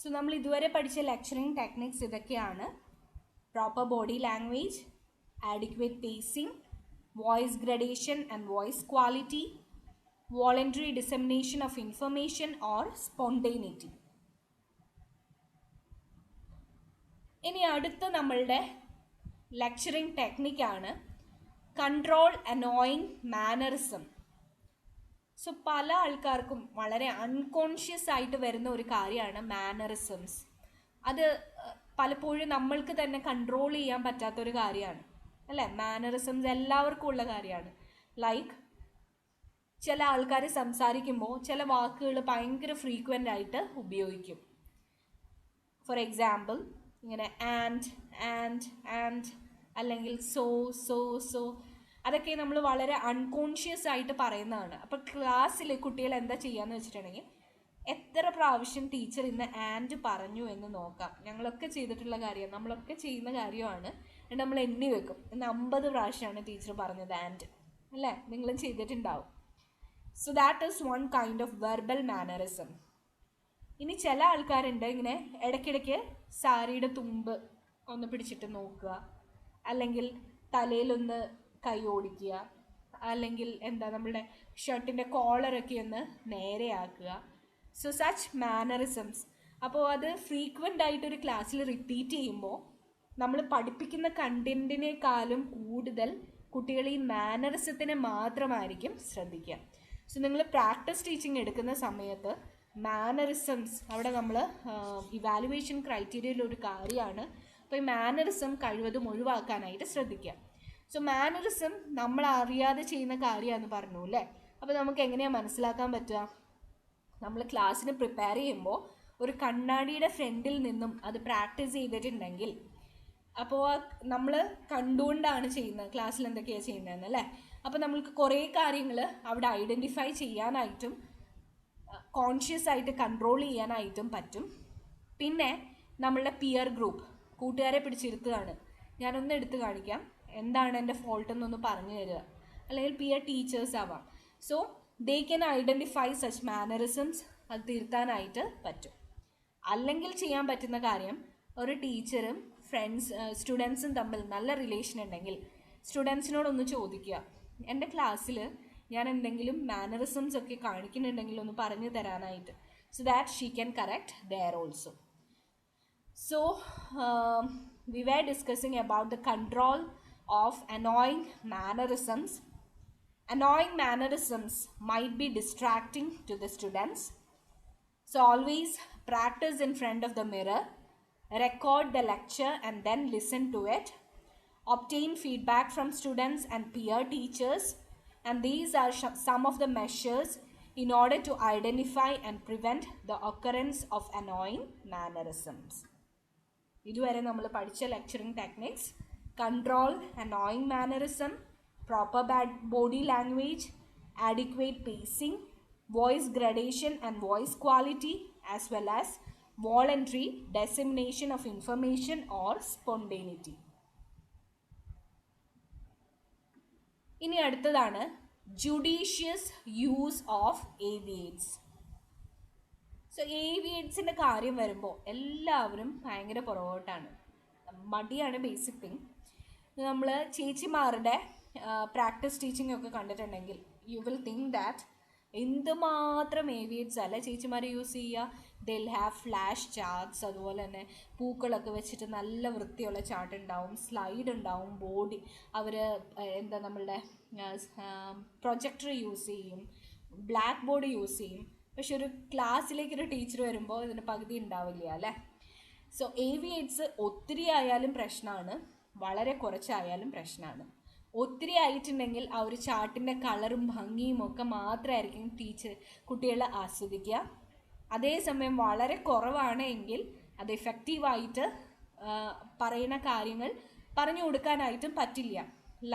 So നമ്മൾ ഇതുവരെ പഠിച്ച ലെക്ചറിങ് ടെക്നിക്സ് ഇതൊക്കെയാണ്. Proper body language, adequate pacing, voice gradation and voice quality, voluntary dissemination of information or spontaneity. ഇനി അടുത്ത നമ്മളുടെ ലെക്ചറിങ് ടെക്നിക്കാണ് കൺട്രോൾ അനോയിങ് മാനറിസം. സോ പല ആൾക്കാർക്കും വളരെ അൺകോൺഷ്യസ് ആയിട്ട് വരുന്ന ഒരു കാര്യമാണ് മാനറിസംസ്. അത് പലപ്പോഴും നമ്മൾക്ക് തന്നെ കൺട്രോൾ ചെയ്യാൻ പറ്റാത്തൊരു കാര്യമാണ് അല്ലേ. മാനറിസംസ് എല്ലാവർക്കും ഉള്ള കാര്യമാണ്. ലൈക്ക് ചില ആൾക്കാർ സംസാരിക്കുമ്പോൾ ചില വാക്കുകൾ ഭയങ്കര ഫ്രീക്വൻ്റ് ആയിട്ട് ഉപയോഗിക്കും. ഫോർ എക്സാമ്പിൾ ഇങ്ങനെ ആൻഡ് അല്ലെങ്കിൽ സോ അതൊക്കെ നമ്മൾ വളരെ അൺകോൺഷ്യസ് ആയിട്ട് പറയുന്നതാണ്. അപ്പോൾ ക്ലാസ്സിൽ കുട്ടികൾ എന്താ ചെയ്യാന്ന് വെച്ചിട്ടുണ്ടെങ്കിൽ എത്ര പ്രാവശ്യം ടീച്ചർ ഇന്ന് ആൻഡ് പറഞ്ഞു എന്ന് നോക്കാം. ഞങ്ങളൊക്കെ ചെയ്തിട്ടുള്ള കാര്യം, നമ്മളൊക്കെ ചെയ്യുന്ന കാര്യമാണ്. നമ്മൾ എണ്ണി വെക്കും, ഇന്ന് 50 പ്രാവശ്യമാണ് ടീച്ചർ പറഞ്ഞത് ആൻഡ് അല്ലേ. നിങ്ങളും ചെയ്തിട്ടുണ്ടാവും. So that is one kind of verbal mannerism. ഇനി ചില ആൾക്കാരുണ്ട് ഇങ്ങനെ ഇടയ്ക്കിടയ്ക്ക് സാരിയുടെ തുമ്പ് ഒന്ന് പിടിച്ചിട്ട് നോക്കുക, അല്ലെങ്കിൽ തലയിലൊന്ന് കൈ ഓടിക്കുക, അല്ലെങ്കിൽ എന്താ നമ്മളുടെ ഷർട്ടിൻ്റെ കോളറൊക്കെ ഒന്ന് നേരെയാക്കുക. So such mannerisms. അപ്പോൾ അത് ഫ്രീക്വൻ്റ് ആയിട്ടൊരു ക്ലാസ്സിൽ റിപ്പീറ്റ് ചെയ്യുമ്പോൾ നമ്മൾ പഠിപ്പിക്കുന്ന കണ്ടൻറ്റിനേക്കാളും കൂടുതൽ കുട്ടികൾ ഈ മാനറിസത്തിനെ മാത്രമായിരിക്കും ശ്രദ്ധിക്കുക. സോ നിങ്ങൾ പ്രാക്ടീസ് ടീച്ചിങ് എടുക്കുന്ന സമയത്ത് മാനറിസംസ് അവിടെ നമ്മൾ ഇവാലുവേഷൻ ക്രൈറ്റീരിയയിലൊരു കാര്യമാണ്. അപ്പോൾ ഈ മാനറിസം കഴിവതും ഒഴിവാക്കാനായിട്ട് ശ്രദ്ധിക്കുക. സോ മാനറിസം നമ്മൾ അറിയാതെ ചെയ്യുന്ന കാര്യമാണെന്ന് പറഞ്ഞു അല്ലേ. അപ്പോൾ നമുക്ക് എങ്ങനെയാണ് മനസ്സിലാക്കാൻ പറ്റുക? നമ്മൾ ക്ലാസ്സിന് പ്രിപ്പയർ ചെയ്യുമ്പോൾ ഒരു കണ്ണാടിയുടെ ഫ്രണ്ടിൽ നിന്നും അത് പ്രാക്ടീസ് ചെയ്തിട്ടുണ്ടെങ്കിൽ, അപ്പോൾ നമ്മൾ കണ്ടുകൊണ്ടാണ് ചെയ്യുന്നത് ക്ലാസ്സിൽ എന്തൊക്കെയാണ് ചെയ്യുന്നതെന്ന് അല്ലേ. അപ്പോൾ നമ്മൾക്ക് കുറേ കാര്യങ്ങൾ അവിടെ ഐഡൻറ്റിഫൈ ചെയ്യാനായിട്ടും കോൺഷ്യസ് ആയിട്ട് കൺട്രോൾ ചെയ്യാനായിട്ടും പറ്റും. പിന്നെ നമ്മളുടെ പിയർ ഗ്രൂപ്പ്, കൂട്ടുകാരെ പിടിച്ചിരുത്തുകയാണ്, ഞാനൊന്ന് എടുത്ത് കാണിക്കാം, എന്താണ് എൻ്റെ ഫോൾട്ട് എന്നൊന്ന് പറഞ്ഞു തരിക, അല്ലെങ്കിൽ പിയർ ടീച്ചേഴ്സ് ആവാം. So they can identify such mannerisms, അത് തിരുത്താനായിട്ട് പറ്റും. അല്ലെങ്കിൽ ചെയ്യാൻ പറ്റുന്ന കാര്യം, ഒരു ടീച്ചറും സ്റ്റുഡൻസും തമ്മിൽ നല്ല റിലേഷൻ ഉണ്ടെങ്കിൽ സ്റ്റുഡൻസിനോടൊന്ന് ചോദിക്കുക, എൻ്റെ ക്ലാസ്സിൽ ഞാൻ എന്തെങ്കിലും മാനറിസംസ് ഒക്കെ കാണിക്കുന്നുണ്ടെങ്കിൽ ഒന്ന് പറഞ്ഞു തരാനായിട്ട്. So that she can correct there also. So we were discussing about the control of annoying mannerisms. Annoying mannerisms might be distracting to the students. So always practice in front of the mirror, record the lecture and then listen to it. Obtain feedback from students and peer teachers, and these are some of the measures in order to identify and prevent the occurrence of annoying mannerisms. ഇതുവരെ നമ്മൾ പഠിച്ച lecturing techniques control annoying mannerism, proper body language, adequate pacing, voice gradation and voice quality, as well as voluntary dissemination of information or spontaneity. ഇനി അടുത്തതാണ് judicious use of ഏവിയേറ്റ്സ്. So ഏവിയേറ്റ്സിൻ്റെ കാര്യം വരുമ്പോൾ എല്ലാവരും ഭയങ്കര പുറകോട്ടാണ്, മടിയാണ് ബേസിക് തിങ്. നമ്മൾ ചേച്ചിമാരുടെ പ്രാക്ടീസ് ടീച്ചിങ് ഒക്കെ കണ്ടിട്ടുണ്ടെങ്കിൽ യു വിൽ തിങ്ക് ദാറ്റ് എന്തുമാത്രം ഏവിയേറ്റ്സ് അല്ല ചേച്ചിമാർ യൂസ് ചെയ്യുക. ദിൽ ഹാവ് ഫ്ലാഷ് ചാർട്ട്സ്, അതുപോലെ തന്നെ പൂക്കളൊക്കെ വെച്ചിട്ട് നല്ല വൃത്തിയുള്ള ചാർട്ട് ഉണ്ടാവും, സ്ലൈഡ് ഉണ്ടാവും, ബോഡി അവർ എന്താ നമ്മളുടെ പ്രൊജക്ടർ യൂസ് ചെയ്യും, ബ്ലാക്ക് ബോർഡ് യൂസ് ചെയ്യും. പക്ഷെ ഒരു ക്ലാസ്സിലേക്ക് ഒരു ടീച്ചർ വരുമ്പോൾ ഇതിന് പകുതി ഉണ്ടാവില്ല അല്ലേ. സോ ഏവിയേറ്റ്സ് ഒത്തിരി ആയാലും പ്രശ്നമാണ്, വളരെ കുറച്ചായാലും പ്രശ്നമാണ്. ഒത്തിരി ആയിട്ടുണ്ടെങ്കിൽ ആ ഒരു ചാർട്ടിൻ്റെ കളറും ഭംഗിയും ഒക്കെ മാത്രമായിരിക്കും കുട്ടികൾ ആസ്വദിക്കുക. അതേസമയം വളരെ കുറവാണ് എങ്കിൽ അത് എഫക്റ്റീവായിട്ട് പറയുന്ന കാര്യങ്ങൾ പറഞ്ഞു കൊടുക്കാനായിട്ടും പറ്റില്ല.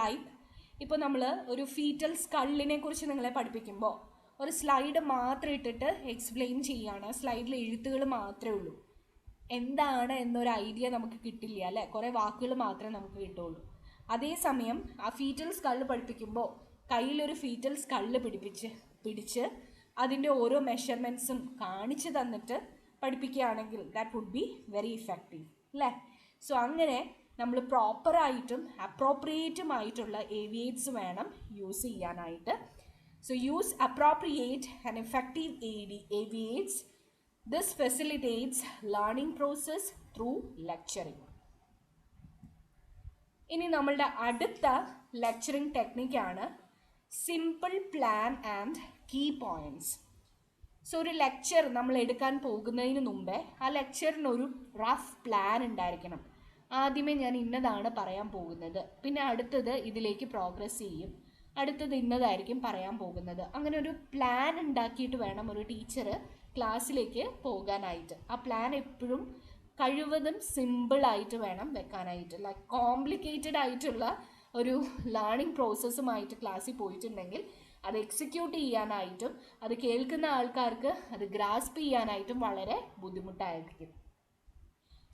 ലൈക്ക് ഇപ്പോൾ നമ്മൾ ഒരു ഫീറ്റൽ സ്കള്ളിനെ കുറിച്ച് നിങ്ങളെ പഠിപ്പിക്കുമ്പോൾ ഒരു സ്ലൈഡ് മാത്രം ഇട്ടിട്ട് എക്സ്പ്ലെയിൻ ചെയ്യുകയാണ്, സ്ലൈഡിൽ എഴുത്തുകൾ മാത്രമേ ഉള്ളൂ, എന്താണ് എന്നൊരു ഐഡിയ നമുക്ക് കിട്ടില്ല അല്ലേ. കുറേ വാക്കുകൾ മാത്രമേ നമുക്ക് കിട്ടുള്ളൂ. അതേസമയം ആ ഫീറ്റൽ സ്കള്ള് പഠിപ്പിക്കുമ്പോൾ കയ്യിലൊരു ഫീറ്റൽ സ്കള്ള് പിടിച്ച് അതിൻ്റെ ഓരോ മെഷർമെൻറ്റ്സും കാണിച്ചു തന്നിട്ട് പഠിപ്പിക്കുകയാണെങ്കിൽ that would be very effective അല്ലേ. സോ അങ്ങനെ നമ്മൾ പ്രോപ്പറായിട്ടും അപ്രോപ്രിയേറ്റുമായിട്ടുള്ള ഏവിയേറ്റ്സ് വേണം യൂസ് ചെയ്യാനായിട്ട്. So use appropriate and effective AV aids. This facilitates learning process through lecturing. ഇനി നമ്മളുടെ അടുത്ത ലെക്ചറിങ് ടെക്നിക്കാണ് simple plan and key points. So ഒരു ലെക്ചർ നമ്മൾ എടുക്കാൻ പോകുന്നതിന് മുമ്പേ ആ ലെക്ചറിനൊരു റഫ് പ്ലാൻ ഉണ്ടായിരിക്കണം. ആദ്യമേ ഞാൻ ഇന്നതാണ് പറയാൻ പോകുന്നത്, പിന്നെ അടുത്തത് ഇതിലേക്ക് പ്രോഗ്രസ് ചെയ്യും, അടുത്തത് ഇന്നതായിരിക്കും പറയാൻ പോകുന്നത്. അങ്ങനെ ഒരു പ്ലാൻ ഉണ്ടാക്കിയിട്ട് വേണം ഒരു ടീച്ചർ ക്ലാസ്സിലേക്ക് പോകാനായിട്ട്. ആ പ്ലാൻ എപ്പോഴും കഴിവതും സിമ്പിളായിട്ട് വേണം വെക്കാനായിട്ട്. ലൈക്ക് കോംപ്ലിക്കേറ്റഡ് ആയിട്ടുള്ള ഒരു ലേണിംഗ് പ്രോസസ്സുമായിട്ട് ക്ലാസ്സിൽ പോയിട്ടുണ്ടെങ്കിൽ അത് എക്സിക്യൂട്ട് ചെയ്യാനായിട്ടും അത് കേൾക്കുന്ന ആൾക്കാർക്ക് അത് ഗ്രാസ്പ് ചെയ്യാനായിട്ടും വളരെ ബുദ്ധിമുട്ടായിരിക്കും.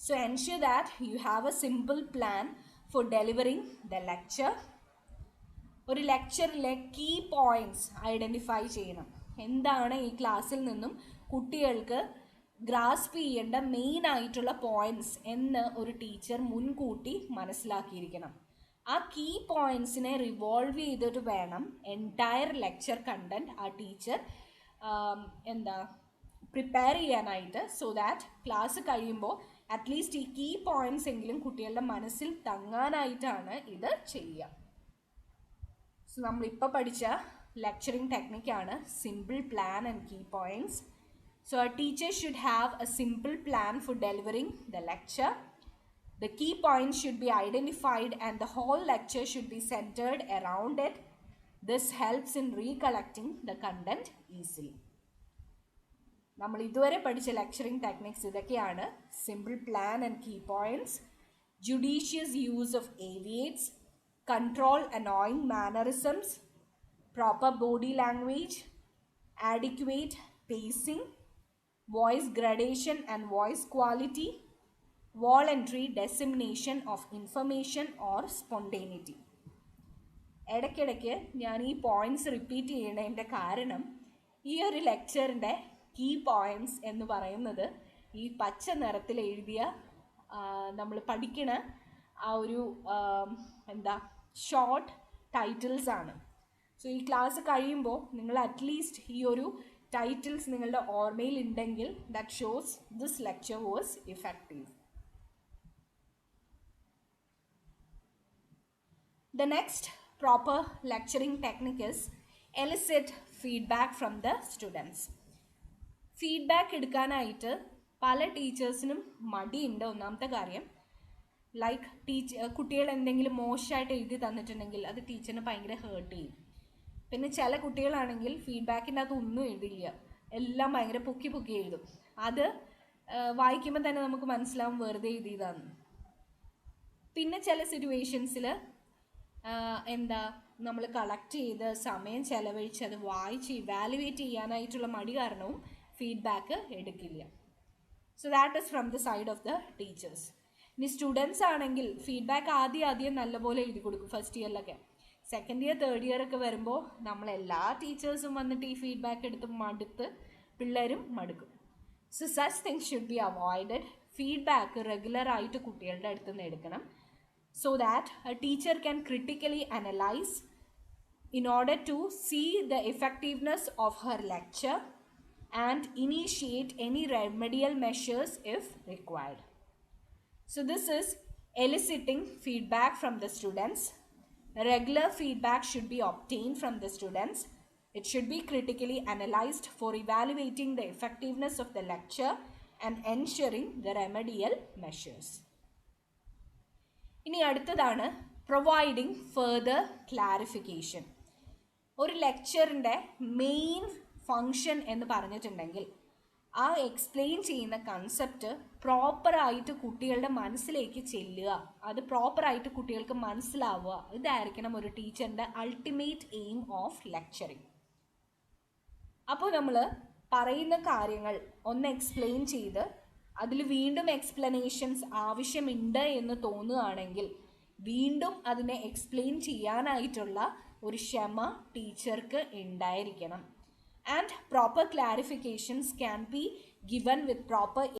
So ensure that you have a simple plan for delivering the lecture. ഒരു ലെക്ചറിലെ കീ പോയിൻറ്റ്സ് ഐഡൻറ്റിഫൈ ചെയ്യണം. എന്താണ് ഈ ക്ലാസ്സിൽ നിന്നും കുട്ടികൾക്ക് ഗ്രാസ്പ് ചെയ്യേണ്ട മെയിൻ ആയിട്ടുള്ള പോയിൻറ്റ്സ് എന്ന് ഒരു ടീച്ചർ മുൻകൂട്ടി മനസ്സിലാക്കിയിരിക്കണം. ആ കീ പോയിൻറ്റ്സിനെ റിവോൾവ് ചെയ്തിട്ട് വേണം എൻറ്റയർ ലെക്ചർ കണ്ടൻറ്റ് ആ ടീച്ചർ പ്രിപ്പയർ ചെയ്യാനായിട്ട്. സോ ദാറ്റ് ക്ലാസ് കഴിയുമ്പോൾ അറ്റ്ലീസ്റ്റ് ഈ കീ പോയിൻറ്റ്സ് എങ്കിലും കുട്ടികളുടെ മനസ്സിൽ തങ്ങാനായിട്ടാണ് ഇത് ചെയ്യുക. സോ നമ്മളിപ്പോൾ പഠിച്ച ലെക്ചറിങ് ടെക്നിക്കാണ് simple plan and key points. So a teacher should have a simple plan for delivering the lecture. The key points should be identified and the whole lecture should be centered around it. This helps in recollecting the content easily. നമ്മൾ ഇതുവരെ പഠിച്ച lecturing techniques ഇതൊക്കെയാണ്. Simple plan and key points, judicious use of AV aids, control annoying mannerisms, proper body language, adequate pacing, voice gradation and voice quality, voluntary dissemination of information or spontaneity. ഇടയ്ക്കിടയ്ക്ക് ഞാൻ ഈ points repeat ചെയ്യണതിൻ്റെ കാരണം ഈ ഒരു ലെക്ചറിൻ്റെ key points എന്ന് പറയുന്നത് ഈ പച്ച നിറത്തിൽ എഴുതിയ നമ്മൾ പഠിക്കണ ആ ഒരു ഷോർട്ട് ടൈറ്റിൽസ് ആണ്. സോ ഈ ക്ലാസ് കഴിയുമ്പോൾ നിങ്ങൾ അറ്റ്ലീസ്റ്റ് ഈ ഒരു ടൈറ്റിൽസ് നിങ്ങളുടെ ഓർമ്മയിൽ ഉണ്ടെങ്കിൽ that shows this lecture was effective. The next proper lecturing technique is elicit feedback from the students. Feedback എടുക്കാനായിട്ട് പല ടീച്ചേഴ്സിനും മടിയുണ്ട്. ഒന്നാമത്തെ കാര്യം, ലൈക്ക് കുട്ടികൾ എന്തെങ്കിലും മോശമായിട്ട് എഴുതി തന്നിട്ടുണ്ടെങ്കിൽ അത് ടീച്ചറിനെ ഭയങ്കര ഹേർട്ട് ചെയ്യും. പിന്നെ ചില കുട്ടികളാണെങ്കിൽ ഫീഡ്ബാക്കിൻ്റെ അകത്ത് ഒന്നും എഴുതില്ല, എല്ലാം ഭയങ്കര പൊക്കി എഴുതും. അത് വായിക്കുമ്പോൾ തന്നെ നമുക്ക് മനസ്സിലാവും വെറുതെ എഴുതിയതാന്ന്. പിന്നെ ചില സിറ്റുവേഷൻസിൽ നമ്മൾ കളക്ട് ചെയ്ത് സമയം ചെലവഴിച്ച് അത് വായിച്ച് ഇവാലുവേറ്റ് ചെയ്യാനായിട്ടുള്ള മടി കാരണവും ഫീഡ്ബാക്ക് എടുക്കില്ല. So that is from the side of the teachers. ഇനി സ്റ്റുഡൻസ് ആണെങ്കിൽ ഫീഡ്ബാക്ക് ആദ്യം നല്ലപോലെ എഴുതി കൊടുക്കും ഫസ്റ്റ് ഇയറിലൊക്കെ. സെക്കൻഡ് ഇയർ തേർഡ് ഇയർ ഒക്കെ വരുമ്പോൾ നമ്മളെല്ലാ ടീച്ചേഴ്സും വന്നിട്ട് ഈ ഫീഡ്ബാക്ക് എടുത്ത് മടുത്ത് പിള്ളേരും മടുക്കും. So such things should be avoided. Feedback റെഗുലറായിട്ട് കുട്ടികളുടെ അടുത്ത് നിന്ന് എടുക്കണം. So that a teacher can critically analyze in order to see the effectiveness of her lecture and initiate any remedial measures if required. So this is eliciting feedback from the students. Regular feedback should be obtained from the students. It should be critically analyzed for evaluating the effectiveness of the lecture and ensuring the remedial measures. ഇനി അടുത്തതാണ് providing further clarification. ഒരു ലെക്ചറിൻ്റെ main function എന്ന് പറഞ്ഞിട്ടുണ്ടെങ്കിൽ ആ explain ചെയ്യുന്ന concept പ്രോപ്പറായിട്ട് കുട്ടികളുടെ മനസ്സിലേക്ക് ചെല്ലുക, അത് പ്രോപ്പറായിട്ട് കുട്ടികൾക്ക് മനസ്സിലാവുക, ഇതായിരിക്കണം ഒരു ടീച്ചറിൻ്റെ അൾട്ടിമേറ്റ് എയിം ഓഫ് ലെക്ചറിങ്. അപ്പോൾ നമ്മൾ പറയുന്ന കാര്യങ്ങൾ ഒന്ന് എക്സ്പ്ലെയിൻ ചെയ്ത് അതിൽ വീണ്ടും എക്സ്പ്ലനേഷൻസ് ആവശ്യമുണ്ട് എന്ന് തോന്നുകയാണെങ്കിൽ വീണ്ടും അതിനെ എക്സ്പ്ലെയിൻ ചെയ്യാനായിട്ടുള്ള ഒരു ക്ഷമ ടീച്ചർക്ക് ഉണ്ടായിരിക്കണം. And proper clarifications can be given with proper